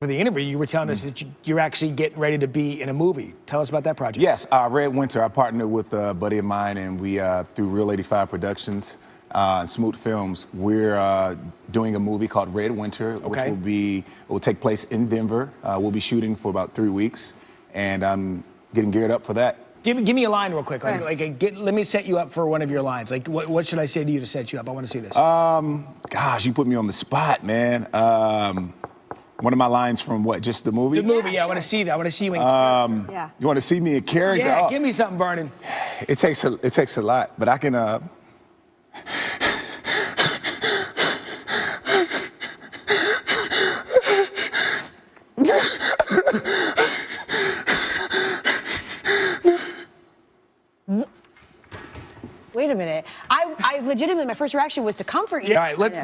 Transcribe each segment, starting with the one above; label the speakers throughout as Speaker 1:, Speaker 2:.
Speaker 1: For the interview, you were telling us that you're actually getting ready to be in a movie. Tell us about that project.
Speaker 2: Yes, Red Winter. I partnered with a buddy of mine, and we, through Real 85 Productions and Smoot Films, we're doing a movie called Red Winter, which will take place in Denver. We'll be shooting for about 3 weeks, and I'm getting geared up for that.
Speaker 1: Give me a line real quick. Let me set you up for one of your lines. Like, what should I say to you to set you up? I want to see this.
Speaker 2: Gosh, you put me on the spot, man. One of my lines from what? Just the movie?
Speaker 1: The movie, yeah. I want to see that. I want to see you in character.
Speaker 2: Yeah. You want to see me in character?
Speaker 1: Yeah, give me something, Vernon.
Speaker 2: It takes a lot, but I can.
Speaker 3: Wait a minute. I legitimately, my first reaction was to comfort you.
Speaker 1: Yeah, all right, let's.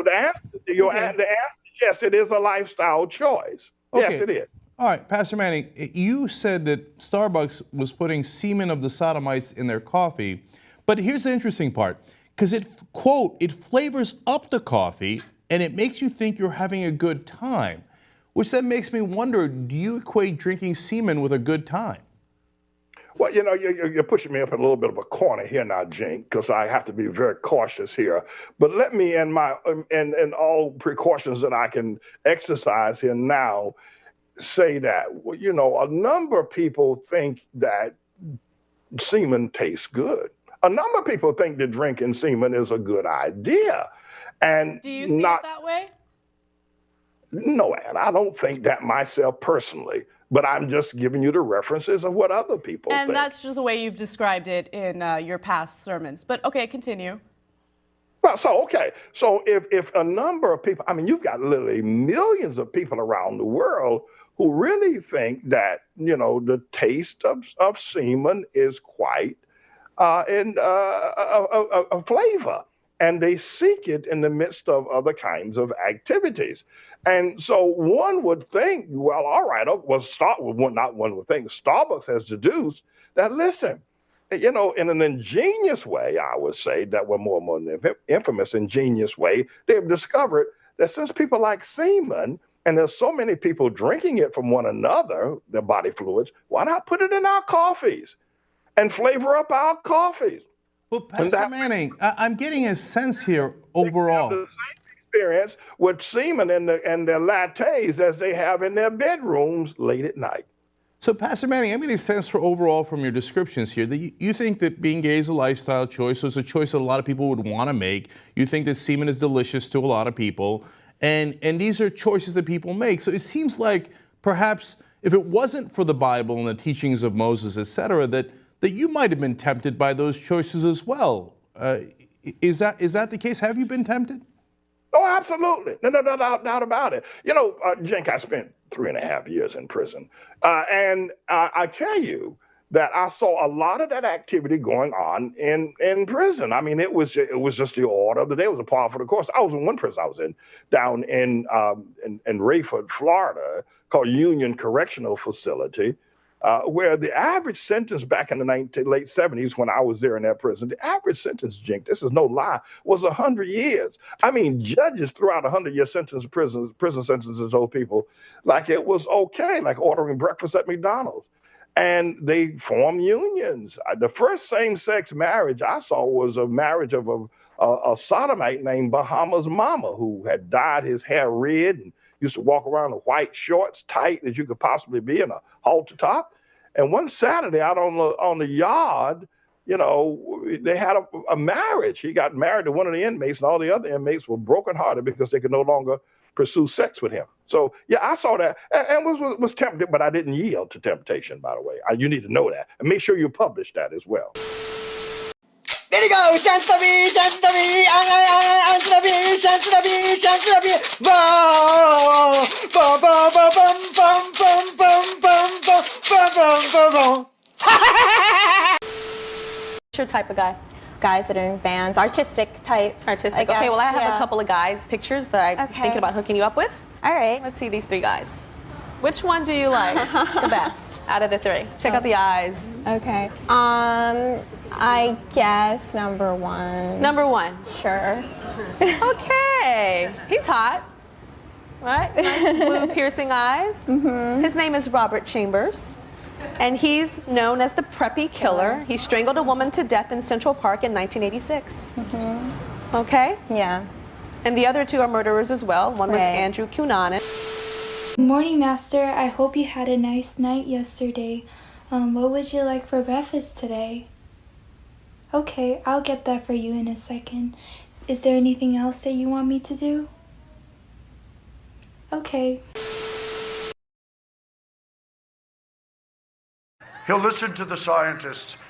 Speaker 4: The answer is yes, it is a lifestyle choice.
Speaker 5: Okay.
Speaker 4: Yes, it is.
Speaker 5: All right, Pastor Manning, you said that Starbucks was putting semen of the sodomites in their coffee, but here's the interesting part, because it, quote, it flavors up the coffee and it makes you think you're having a good time, which then makes me wonder, do you equate drinking semen with a good time?
Speaker 4: Well, you know, you're pushing me up in a little bit of a corner here now, Jink, because I have to be very cautious here. But let me, in all precautions that I can exercise here now, say that, well, you know, a number of people think that semen tastes good. A number of people think that drinking semen is a good idea. And
Speaker 6: do you see it that way?
Speaker 4: No, Ann, I don't think that myself personally. But I'm just giving you the references of what other people think.
Speaker 6: And that's just the way you've described it in your past sermons. But okay, continue.
Speaker 4: Well, so if a number of people, I mean, you've got literally millions of people around the world who really think that, you know, the taste of semen is quite a flavor. And they seek it in the midst of other kinds of activities. And so one would think, well, all right, not one would think, Starbucks has deduced that, listen, you know, in an ingenious way, I would say, that were more than infamous, ingenious way, they've discovered that since people like semen, and there's so many people drinking it from one another, their body fluids, why not put it in our coffees and flavor up our coffees?
Speaker 5: Well, Pastor Manning, I'm getting a sense here overall.
Speaker 4: They have the same experience with semen and their lattes as they have in their bedrooms late at night.
Speaker 5: So, Pastor Manning, I'm getting a sense for overall from your descriptions here that you think that being gay is a lifestyle choice, so it's a choice that a lot of people would want to make. You think that semen is delicious to a lot of people, and these are choices that people make. So it seems like perhaps if it wasn't for the Bible and the teachings of Moses, etc., that you might have been tempted by those choices as well. Is that the case? Have you been tempted?
Speaker 4: Oh, absolutely. No doubt about it. You know, Jink, I spent 3.5 years in prison. And I tell you that I saw a lot of that activity going on in prison. I mean, it was just the order of the day. It was a part of the course. I was in one prison I was in, down in Rayford, Florida, called Union Correctional Facility. Where the average sentence back in the late 70s when I was there in that prison, the average sentence, Jink, this is no lie, was 100 years. I mean, judges threw out 100-year prison sentences to those people like it was okay, like ordering breakfast at McDonald's. And they formed unions. The first same-sex marriage I saw was a marriage of a sodomite named Bahama's Mama, who had dyed his hair red and used to walk around in white shorts, tight as you could possibly be, in a halter top. And one Saturday out on the yard, you know, they had a marriage. He got married to one of the inmates, and all the other inmates were brokenhearted because they could no longer pursue sex with him. So, yeah, I saw that and was tempted, but I didn't yield to temptation, by the way. You need to know that. And make sure you publish that as well.
Speaker 7: There you go, chance to be, chance to be, chance to be, chance to be, chance to be, boom, boom, boom, boom, boom, boom, boom, boom, boom, boom, boom, boom.
Speaker 6: What's your type of guy?
Speaker 8: Guys that are in bands, artistic types.
Speaker 6: Artistic. Okay, well, I have a couple of guys, pictures that I'm thinking about hooking you up with.
Speaker 8: All right.
Speaker 6: Let's see these 3 guys. Which one do you like the best out of the three? Check out the eyes.
Speaker 8: Okay. I guess number one.
Speaker 6: Number one.
Speaker 8: Sure.
Speaker 6: Okay. He's hot. Right? Nice blue piercing eyes. His name is Robert Chambers. And he's known as the Preppy Killer. He strangled a woman to death in Central Park in 1986. Okay?
Speaker 8: Yeah.
Speaker 6: And the other two are murderers as well. One was Andrew Cunanan.
Speaker 9: Good morning, Master. I hope you had a nice night yesterday. What would you like for breakfast today? Okay, I'll get that for you in a second. Is there anything else that you want me to do? Okay.
Speaker 10: He'll listen to the scientists.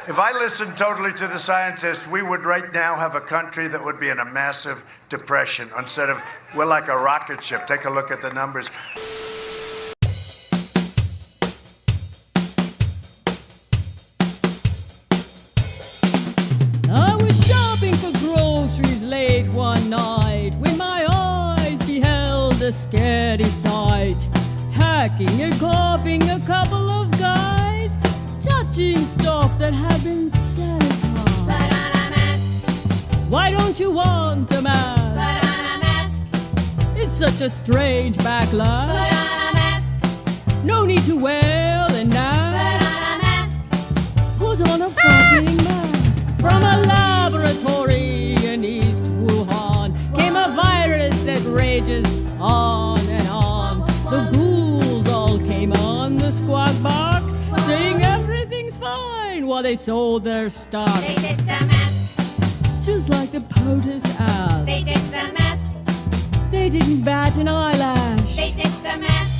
Speaker 10: If I listened totally to the scientists, we would right now have a country that would be in a massive depression. Instead of, we're like a rocket ship. Take a look at the numbers.
Speaker 11: I was shopping for groceries late one night when my eyes beheld a scary sight. Hacking and coughing a couple of guys, touching stuff that had been sanitized. Put on a mask. Why don't you want a mask? Put on a mask. It's such a strange backlash. Put on a mask. No need to wail and nag. Put on a mask. Put on a fucking mask. From a laboratory in East Wuhan came a virus that rages on and on. The ghouls all came on the squawk box, saying everything's fine while they sold their stocks.
Speaker 12: They ditched the mask.
Speaker 11: Just like the POTUS asked.
Speaker 12: They ditched the mask.
Speaker 11: They didn't bat an eyelash.
Speaker 12: They ditched the mask.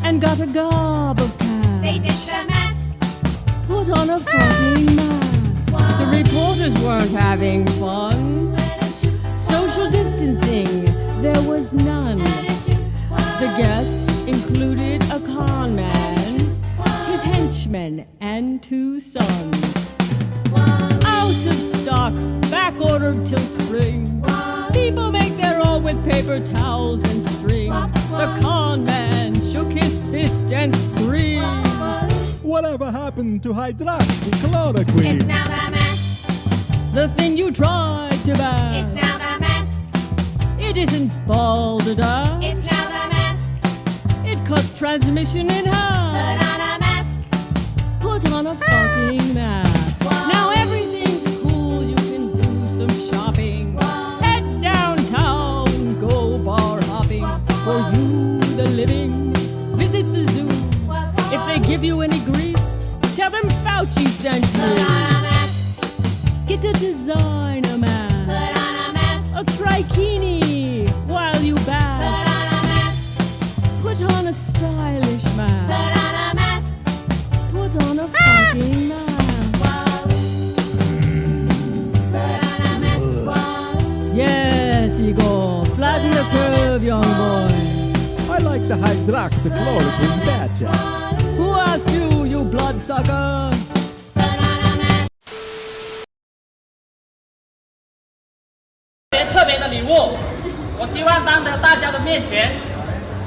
Speaker 11: And got a gob of cash.
Speaker 12: They ditched the mask.
Speaker 11: Put on a fucking mask. The reporters weren't having fun. Social distancing, there was none. The guests included a con man, his henchmen, and two sons. Out of stock, back ordered till spring. People make their own with paper towels and string. The con man shook his fist and screamed.
Speaker 13: Whatever happened to hydroxychloroquine?
Speaker 12: It's now the mask.
Speaker 11: The thing you tried to ban.
Speaker 12: It's now the mask.
Speaker 11: It isn't balderdash.
Speaker 12: It's now the mask.
Speaker 11: It cuts transmission in half.
Speaker 12: Put on a mask.
Speaker 11: Put on a fucking mask. Now everything's cool, you can do some shopping. Head downtown, go bar hopping. For you, the living, visit the zoo. If they give you any grief, tell them Fauci sent you.
Speaker 12: Put on a mask.
Speaker 11: Get a designer mask.
Speaker 12: Put on a mask.
Speaker 11: A trikini while you bask.
Speaker 12: Put on a mask.
Speaker 11: Put on a stylish mask.
Speaker 12: Put on a mask.
Speaker 11: Put on a fucking mask.
Speaker 12: Put on a mask.
Speaker 11: Yes, Igor. Flatten the curve, young boy.
Speaker 13: I like the hydroxychloroquine better.
Speaker 11: Who asked you, you bloodsucker?
Speaker 12: Put on a mask.
Speaker 14: 特别的礼物，我希望当着大家的面前，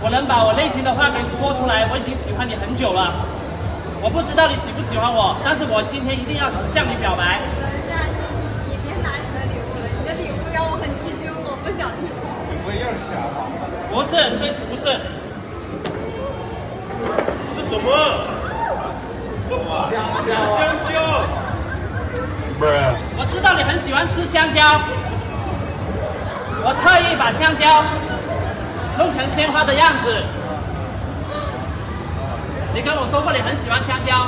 Speaker 14: 我能把我内心的话给说出来。我已经喜欢你很久了，我不知道你喜不喜欢我，但是我今天一定要向你表白。
Speaker 12: 你别拿你的礼物了，你的礼物让我很吃惊，我不想听。
Speaker 14: 我也想啊。不是，这次不是。这什么？香蕉。我知道你很喜欢吃香蕉。 我特意把香蕉弄成鲜花的样子。你跟我说过你很喜欢香蕉，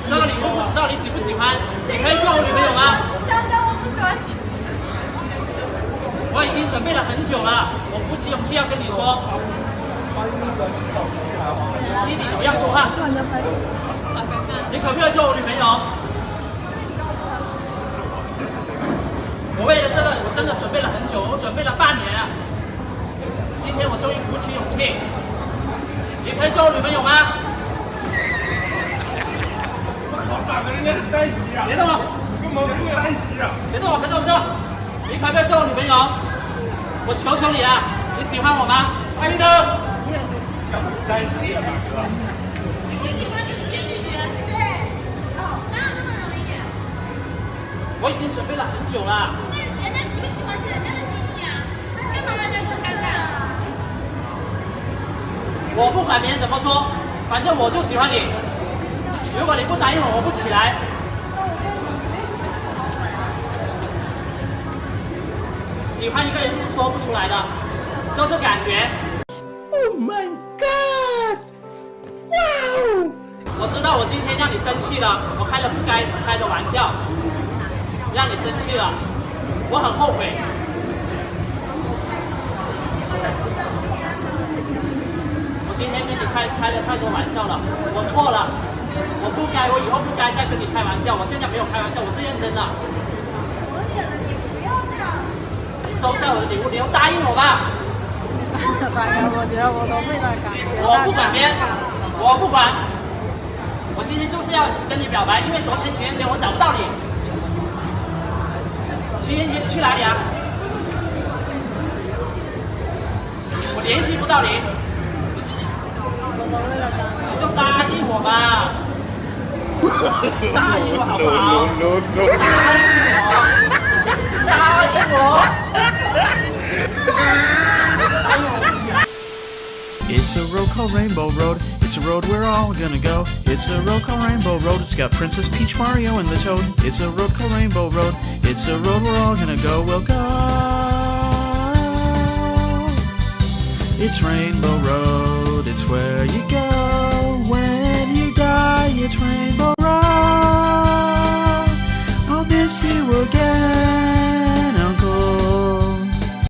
Speaker 14: 这个礼物不知道你喜不喜欢，你可以做我女朋友吗？
Speaker 12: 香蕉我不喜欢吃。
Speaker 14: 我已经准备了很久了，我鼓起勇气要跟你说。弟弟不要说话。你可不可以做我女朋友？ 我为了这个，我真的准备了很久，我准备了半年啊！今天我终于鼓起勇气，你可以做我女朋友吗？我靠，打的人家是单膝啊！别动了，干嘛不单膝啊？别动了，别动，别动！你可不可以做我女朋友？我求求你了，你喜欢我吗？爱你的，我该死了吧，哥！
Speaker 12: 不喜欢就直接拒绝。对。哦，哪有那么容易？
Speaker 14: 我已经准备了很久了。
Speaker 12: 那人家喜不喜欢是人家的心意啊，干嘛让人家这么尴尬？
Speaker 14: 我不管别人怎么说，反正我就喜欢你。如果你不答应我，我不起来。喜欢一个人是说不出来的，就是感觉。
Speaker 7: Oh my god! Wow!
Speaker 14: 我知道我今天让你生气了，我开了不该开的玩笑，让你生气了，我很后悔。我今天跟你开了太多玩笑了，我错了，我不该，我以后不该再跟你开玩笑，我现在没有开玩笑，我是认真的。
Speaker 12: 求你了，你不要这样。
Speaker 14: 收下我的礼物，你要答应我吧。
Speaker 12: 大哥，我觉得我都会那感觉。
Speaker 14: 我不管别人，我不管。我今天就是要跟你表白，因为昨天情人节我找不到你。情人节去哪里啊？我联系不到你。你就答应我吧。答应我好不好？答应我。
Speaker 15: It's a road called Rainbow Road. It's a road we're all gonna go. It's a road called Rainbow Road. It's got Princess Peach, Mario, and the Toad. It's a road called Rainbow Road. It's a road we're all gonna go. We'll go. It's Rainbow Road. It's where you go when you die. It's Rainbow Road. I'll miss you again.